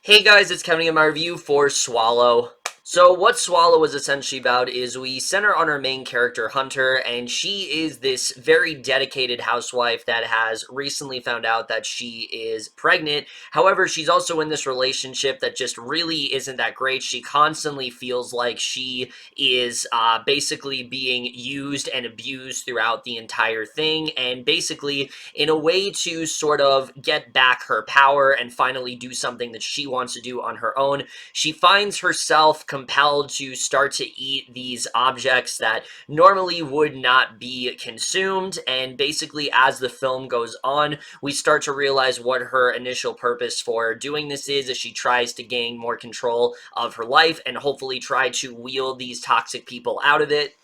Hey guys, it's Kevin in my review for Swallow. So what Swallow is essentially about is we center on our main character, Hunter, and she is this very dedicated housewife that has recently found out that she is pregnant. However, she's also in this relationship that just really isn't that great. She constantly feels like she is basically being used and abused throughout the entire thing, and basically in a way to sort of get back her power and finally do something that she wants to do on her own, she finds herself compelled to start to eat these objects that normally would not be consumed. And basically, as the film goes on, we start to realize what her initial purpose for doing this is as she tries to gain more control of her life and hopefully try to wheel these toxic people out of it.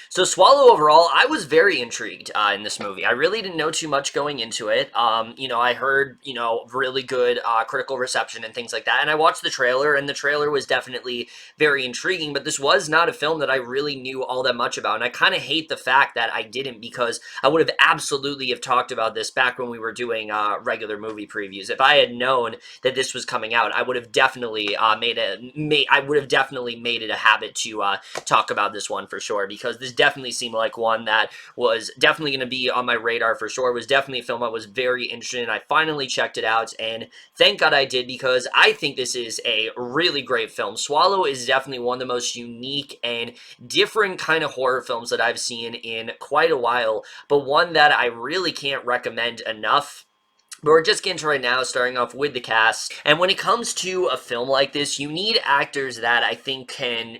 So Swallow overall, I was very intrigued in this movie. I really didn't know too much going into it. I heard, really good critical reception and things like that. And I watched the trailer, and the trailer was definitely very intriguing, but this was not a film that I really knew all that much about. And I kind of hate the fact that I didn't, because I would have absolutely have talked about this back when we were doing regular movie previews. If I had known that this was coming out, I would have definitely made it a habit to talk about this one for sure, because this definitely seemed like one that was definitely going to be on my radar for sure. It was definitely a film I was very interested in. I finally checked it out, and thank God I did, because I think this is a really great film. Swallow is definitely one of the most unique and different kind of horror films that I've seen in quite a while, but one that I really can't recommend enough. But we're just getting to right now, starting off with the cast. And when it comes to a film like this, you need actors that I think can,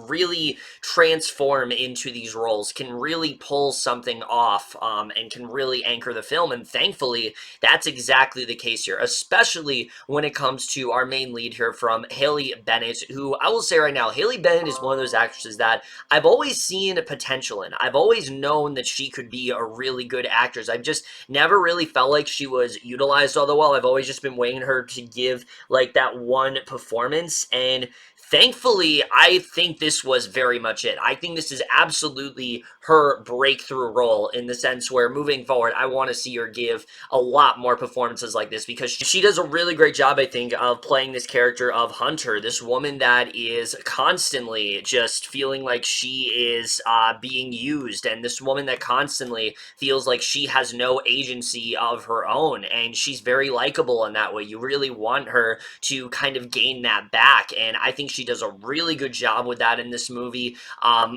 really transform into these roles, can really pull something off, and can really anchor the film. And thankfully, that's exactly the case here, especially when it comes to our main lead here from Haley Bennett, who I will say right now, Haley Bennett is one of those actresses that I've always seen potential in. I've always known that she could be a really good actress. I've just never really felt like she was utilized all the well. I've always just been waiting her to give like that one performance, and thankfully, I think this was very much it. I think this is absolutely her breakthrough role, in the sense where moving forward, I want to see her give a lot more performances like this, because she does a really great job, I think, of playing this character of Hunter, this woman that is constantly just feeling like she is being used, and this woman that constantly feels like she has no agency of her own, and she's very likable in that way. You really want her to kind of gain that back, and I think she does a really good job with that in this movie,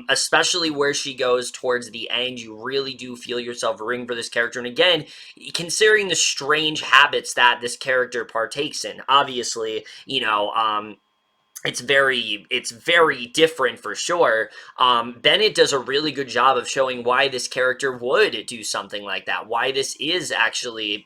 especially where she goes towards the end. You really do feel yourself rooting for this character, and again, considering the strange habits that this character partakes in, obviously, it's very different for sure. Bennett does a really good job of showing why this character would do something like that, why this is actually,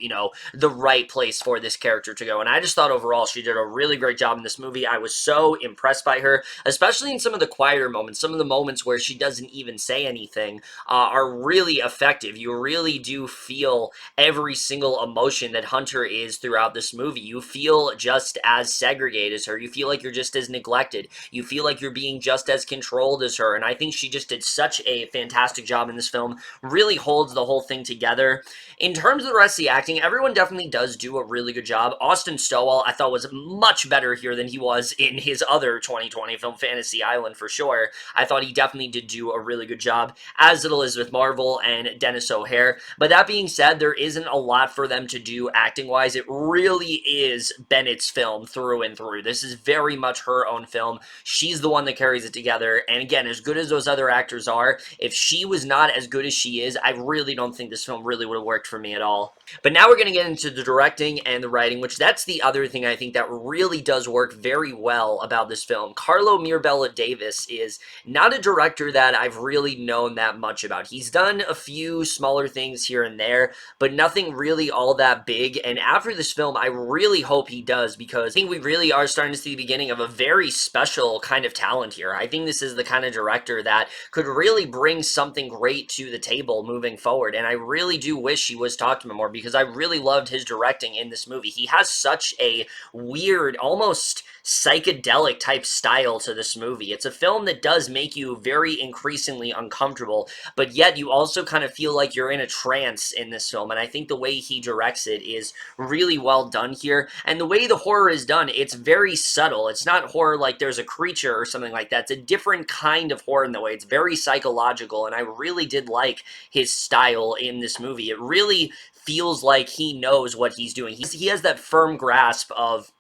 the right place for this character to go. And I just thought overall she did a really great job in this movie. I was so impressed by her, especially in some of the quieter moments. Some of the moments where she doesn't even say anything are really effective. You really do feel every single emotion that Hunter is throughout this movie. You feel just as segregated as her. You feel like you're just as neglected. You feel like you're being just as controlled as her, and I think she just did such a fantastic job in this film. Really holds the whole thing together. In terms of the rest of the acting, everyone definitely does do a really good job. Austin Stowell, I thought, was much better here than he was in his other 2020 film, Fantasy Island, for sure. I thought he definitely did do a really good job, as did Elizabeth Marvel and Denis O'Hare. But that being said, there isn't a lot for them to do acting-wise. It really is Bennett's film through and through. This is very much her own film. She's the one that carries it together, and again, as good as those other actors are, if she was not as good as she is, I really don't think this film really would have worked for me at all. But now we're going to get into the directing and the writing, which that's the other thing I think that really does work very well about this film. Carlo Mirabella Davis is not a director that I've really known that much about. He's done a few smaller things here and there, but nothing really all that big, and after this film, I really hope he does, because I think we really are starting to see the beginning of a very special kind of talent here. I think this is the kind of director that could really bring something great to the table moving forward, and I really do wish he was talked to more, because I really loved his directing in this movie. He has such a weird, almost psychedelic type style to this movie. It's a film that does make you very increasingly uncomfortable, but yet you also kind of feel like you're in a trance in this film. And I think the way he directs it is really well done here. And the way the horror is done, it's very subtle. It's not horror like there's a creature or something like that. It's a different kind of horror in the way. It's very psychological, and I really did like his style in this movie. It really feels like he knows what he's doing. He has that firm grasp of,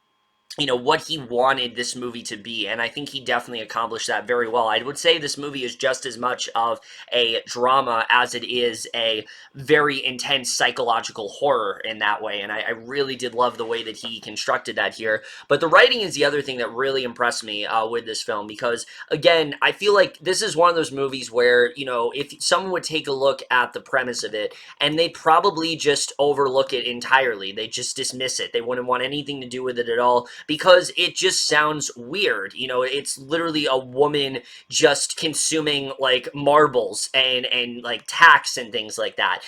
you know, what he wanted this movie to be, and I think he definitely accomplished that very well. I would say this movie is just as much of a drama as it is a very intense psychological horror in that way, and I really did love the way that he constructed that here. But the writing is the other thing that really impressed me with this film, because, again, I feel like this is one of those movies where, you know, if someone would take a look at the premise of it, and they probably just overlook it entirely. They just dismiss it. They wouldn't want anything to do with it at all, because it just sounds weird. You know, it's literally a woman just consuming like marbles and like tacks and things like that.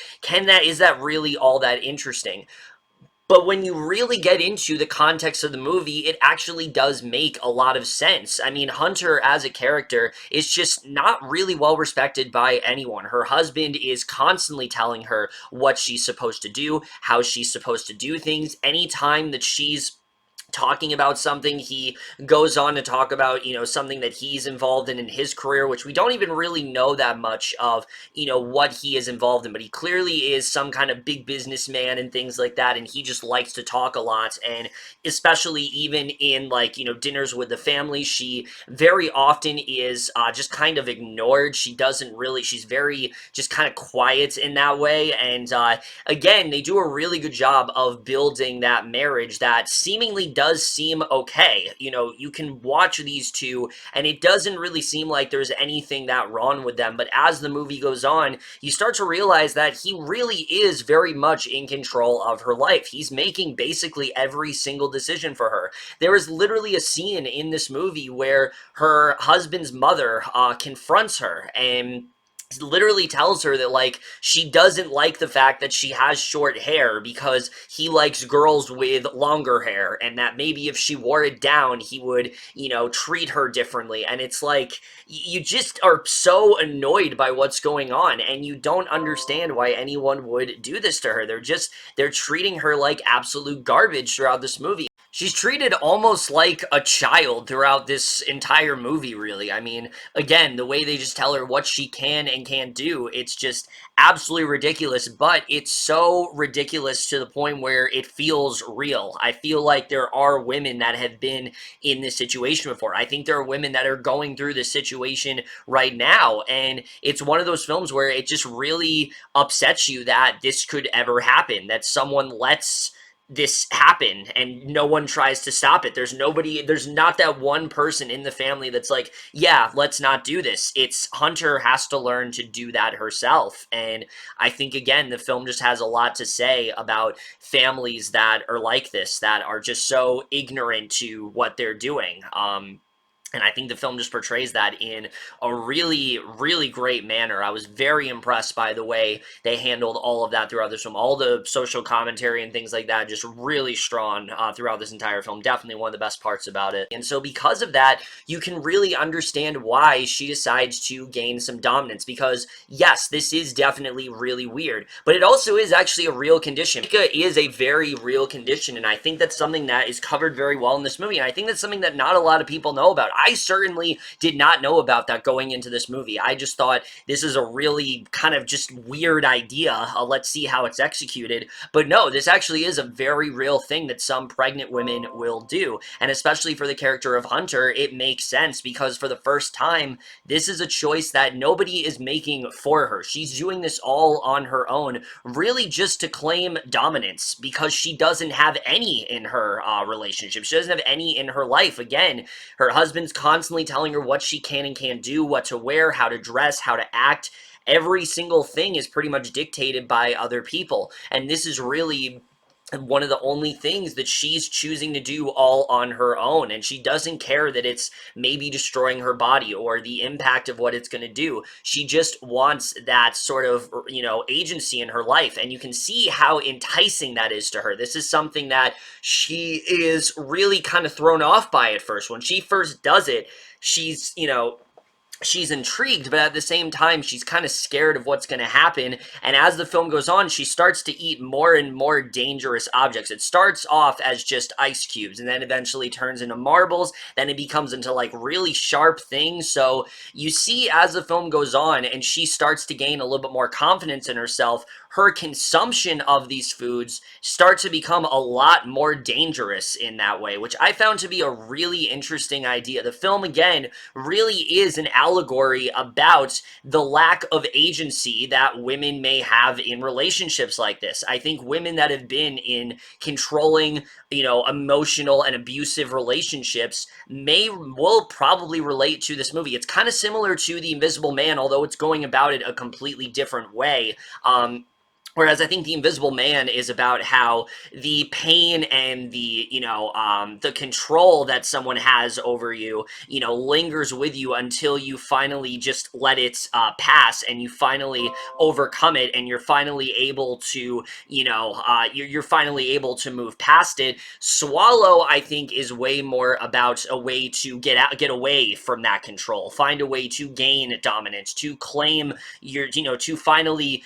Is that really all that interesting? But when you really get into the context of the movie, it actually does make a lot of sense. I mean, Hunter as a character is just not really well respected by anyone. Her husband is constantly telling her what she's supposed to do, how she's supposed to do things. Anytime that she's talking about something, he goes on to talk about, you know, something that he's involved in his career, which we don't even really know that much of, you know, what he is involved in, but he clearly is some kind of big businessman and things like that, and he just likes to talk a lot. And especially even in, like, you know, dinners with the family, she very often is just kind of ignored. She doesn't really, she's very just kind of quiet in that way. And again, they do a really good job of building that marriage that seemingly does seem okay. You know, you can watch these two and it doesn't really seem like there's anything that wrong with them, but as the movie goes on, you start to realize that he really is very much in control of her life. He's making basically every single decision for her. There is literally a scene in this movie where her husband's mother confronts her and literally tells her that, like, she doesn't like the fact that she has short hair because he likes girls with longer hair, and that maybe if she wore it down he would, you know, treat her differently. And it's like, you just are so annoyed by what's going on, and you don't understand why anyone would do this to her. They're treating her like absolute garbage throughout this movie. She's treated almost like a child throughout this entire movie, really. I mean, again, the way they just tell her what she can and can't do, it's just absolutely ridiculous, but it's so ridiculous to the point where it feels real. I feel like there are women that have been in this situation before. I think there are women that are going through this situation right now, and it's one of those films where it just really upsets you that this could ever happen, that someone lets this happen and no one tries to stop it. There's not that one person in the family that's like, yeah, let's not do this. It's Hunter has to learn to do that herself. And I think, again, the film just has a lot to say about families that are like this, that are just so ignorant to what they're doing. And I think the film just portrays that in a really, really great manner. I was very impressed by the way they handled all of that throughout this film. All the social commentary and things like that, just really strong throughout this entire film. Definitely one of the best parts about it. And so because of that, you can really understand why she decides to gain some dominance. Because, yes, this is definitely really weird. But it also is actually a real condition. It is a very real condition. And I think that's something that is covered very well in this movie. And I think that's something that not a lot of people know about. I certainly did not know about that going into this movie. I just thought this is a really kind of just weird idea. Let's see how it's executed. But no, this actually is a very real thing that some pregnant women will do. And especially for the character of Hunter, it makes sense because for the first time, this is a choice that nobody is making for her. She's doing this all on her own, really just to claim dominance because she doesn't have any in her relationship. She doesn't have any in her life. Again, her husband's constantly telling her what she can and can't do, what to wear, how to dress, how to act. Every single thing is pretty much dictated by other people. And this is really one of the only things that she's choosing to do all on her own, and she doesn't care that it's maybe destroying her body or the impact of what it's going to do. She just wants that sort of, agency in her life, and you can see how enticing that is to her. This is something that she is really kind of thrown off by at first. When she first does it, she's intrigued, but at the same time, she's kind of scared of what's going to happen. And as the film goes on, she starts to eat more and more dangerous objects. It starts off as just ice cubes, and then eventually turns into marbles. Then it becomes into like really sharp things. So you see, as the film goes on and she starts to gain a little bit more confidence in herself, her consumption of these foods starts to become a lot more dangerous in that way, which I found to be a really interesting idea. The film, again, really is an allegory about the lack of agency that women may have in relationships like this. I think women that have been in controlling, emotional and abusive relationships will probably relate to this movie. It's kind of similar to The Invisible Man, although it's going about it a completely different way. Whereas I think The Invisible Man is about how the pain and the control that someone has over you, lingers with you until you finally just let it pass, and you finally overcome it, and you're finally able to, you're finally able to move past it. Swallow, I think, is way more about a way to get away from that control, find a way to gain dominance, to claim to finally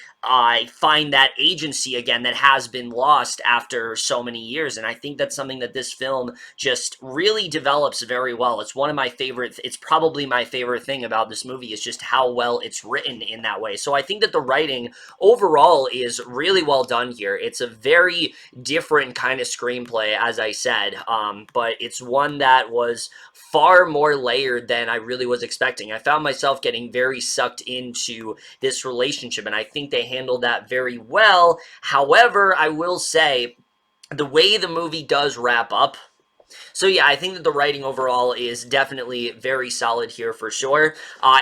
find that agency again that has been lost after so many years. And I think that's something that this film just really develops very well. It's probably my favorite thing about this movie, is just how well it's written in that way. So I think that the writing overall is really well done here. It's a very different kind of screenplay, as I said, but it's one that was far more layered than I really was expecting. I found myself getting very sucked into this relationship, and I think they handled that very well. However, I will say, the way the movie does wrap up, so yeah, I think that the writing overall is definitely very solid here for sure.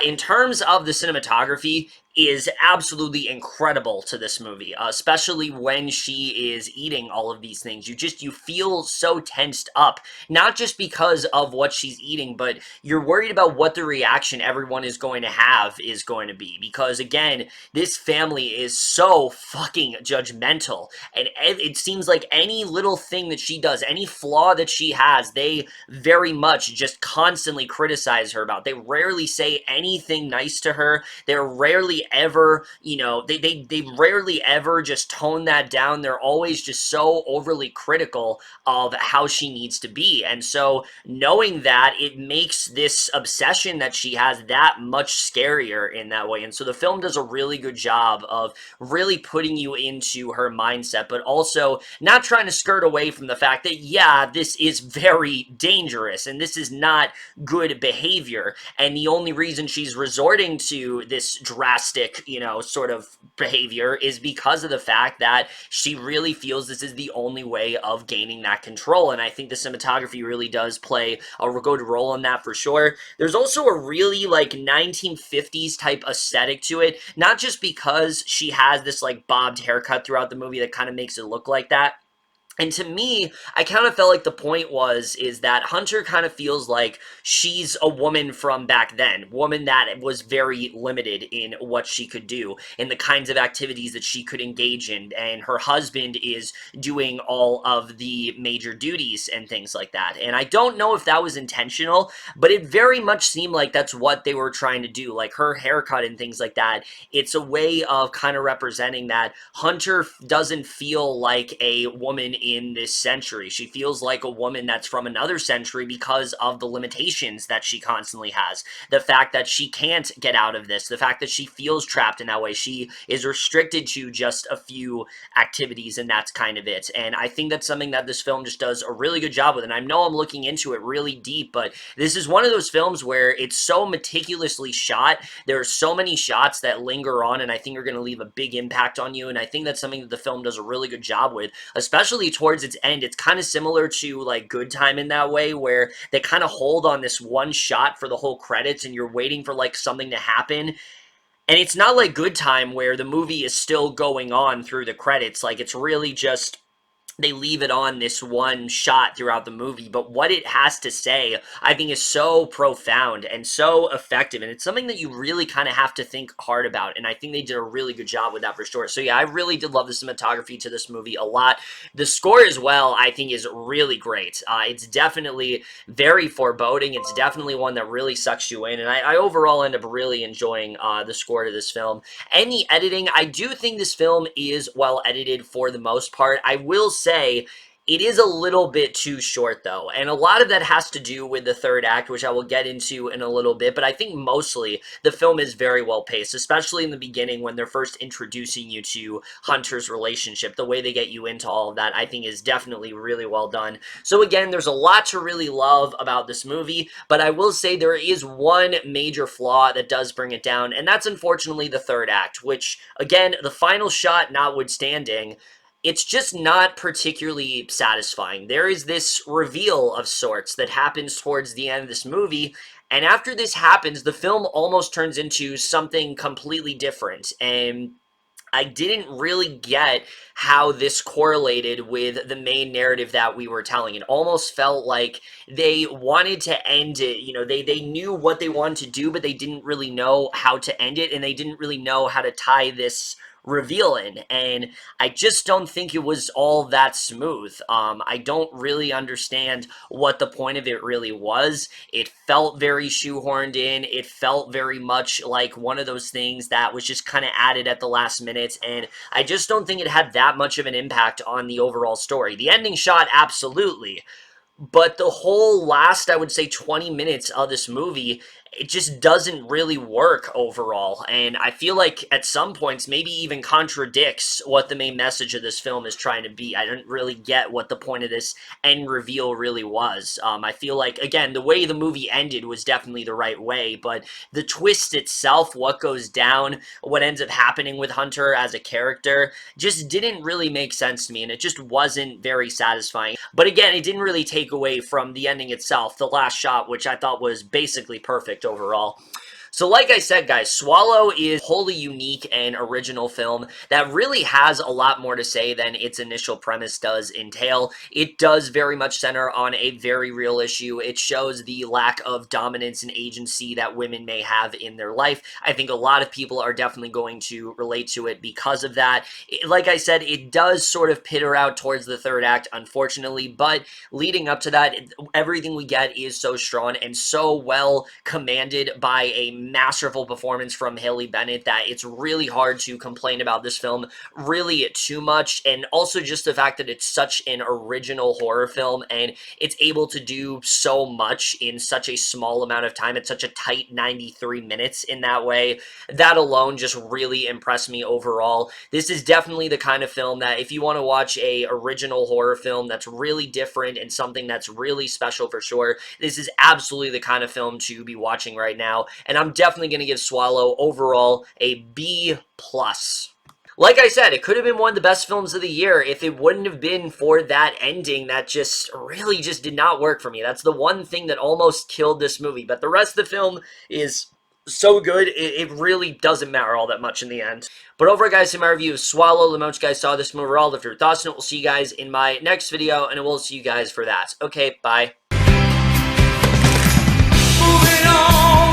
In terms of the cinematography, is absolutely incredible to this movie, especially when she is eating all of these things. You feel so tensed up, not just because of what she's eating, but you're worried about what the reaction everyone is going to be, because again, this family is so fucking judgmental, and it seems like any little thing that she does, any flaw that she has, they very much just constantly criticize her about. They rarely say anything nice to her. They're rarely ever, they rarely ever just tone that down. They're always just so overly critical of how she needs to be. And so knowing that, it makes this obsession that she has that much scarier in that way. And so the film does a really good job of really putting you into her mindset, but also not trying to skirt away from the fact that, yeah, this is very dangerous and this is not good behavior. And the only reason she's resorting to this drastic, sort of behavior is because of the fact that she really feels this is the only way of gaining that control. And I think the cinematography really does play a good role in that for sure. There's also a really like 1950s type aesthetic to it, not just because she has this like bobbed haircut throughout the movie that kind of makes it look like that. And to me, I kind of felt like the point is that Hunter kind of feels like she's a woman from back then, woman that was very limited in what she could do, in the kinds of activities that she could engage in, and her husband is doing all of the major duties and things like that. And I don't know if that was intentional, but it very much seemed like that's what they were trying to do. Like her haircut and things like that, it's a way of kind of representing that Hunter doesn't feel like a woman in this century. She feels like a woman that's from another century because of the limitations that she constantly has. The fact that she can't get out of this, the fact that she feels trapped in that way. She is restricted to just a few activities, and that's kind of it. And I think that's something that this film just does a really good job with. And I know I'm looking into it really deep, but this is one of those films where it's so meticulously shot. There are so many shots that linger on, and I think are going to leave a big impact on you. And I think that's something that the film does a really good job with, especially towards its end. It's kind of similar to like Good Time in that way, where they kind of hold on this one shot for the whole credits, and you're waiting for like something to happen. And it's not like Good Time where the movie is still going on through the credits. Like, it's really just they leave it on this one shot throughout the movie, but what it has to say, I think, is so profound and so effective, and it's something that you really kind of have to think hard about, and I think they did a really good job with that for sure. So yeah, I really did love the cinematography to this movie a lot. The score as well, I think, is really great. It's definitely very foreboding. It's definitely one that really sucks you in, and I overall end up really enjoying the score to this film. Any editing, I do think this film is well edited for the most part. I will say it is a little bit too short, though, and a lot of that has to do with the third act, which I will get into in a little bit, but I think mostly the film is very well paced, especially in the beginning when they're first introducing you to Hunter's relationship. The way they get you into all of that, I think, is definitely really well done. So again, there's a lot to really love about this movie, but I will say there is one major flaw that does bring it down, and that's unfortunately the third act, which, again, the final shot notwithstanding, it's just not particularly satisfying. There is this reveal of sorts that happens towards the end of this movie, and after this happens, the film almost turns into something completely different, and I didn't really get how this correlated with the main narrative that we were telling. It almost felt like they wanted to end it. You know, they knew what they wanted to do, but they didn't really know how to end it, and they didn't really know how to tie this reveal in, and I just don't think it was all that smooth. I don't really understand what the point of it really was. It felt very shoehorned in. It felt very much like one of those things that was just kind of added at the last minute, and I just don't think it had that much of an impact on the overall story. The ending shot, absolutely, but the whole last, I would say, 20 minutes of this movie, it just doesn't really work overall. And I feel like at some points, maybe even contradicts what the main message of this film is trying to be. I didn't really get what the point of this end reveal really was. I feel like, again, the way the movie ended was definitely the right way, but the twist itself, what goes down, what ends up happening with Hunter as a character, just didn't really make sense to me, and it just wasn't very satisfying. But again, it didn't really take away from the ending itself, the last shot, which I thought was basically perfect overall. So like I said, guys, Swallow is a wholly unique and original film that really has a lot more to say than its initial premise does entail. It does very much center on a very real issue. It shows the lack of dominance and agency that women may have in their life. I think a lot of people are definitely going to relate to it because of that. Like I said, it does sort of pitter out towards the third act, unfortunately, but leading up to that, everything we get is so strong and so well commanded by a masterful performance from Haley Bennett that it's really hard to complain about this film really too much. And also just the fact that it's such an original horror film and it's able to do so much in such a small amount of time. It's such a tight 93 minutes in that way. That alone just really impressed me overall. This is definitely the kind of film that if you want to watch a original horror film that's really different and something that's really special for sure, this is absolutely the kind of film to be watching right now. And I'm definitely going to give Swallow overall a B+. Like I said, it could have been one of the best films of the year if it wouldn't have been for that ending that just really just did not work for me. That's the one thing that almost killed this movie. But the rest of the film is so good, it really doesn't matter all that much in the end. But overall, guys, in my review of Swallow, let me know what you guys saw this movie overall. If your thoughts on it, we'll see you guys in my next video, and I will see you guys for that. Okay, bye. Moving on.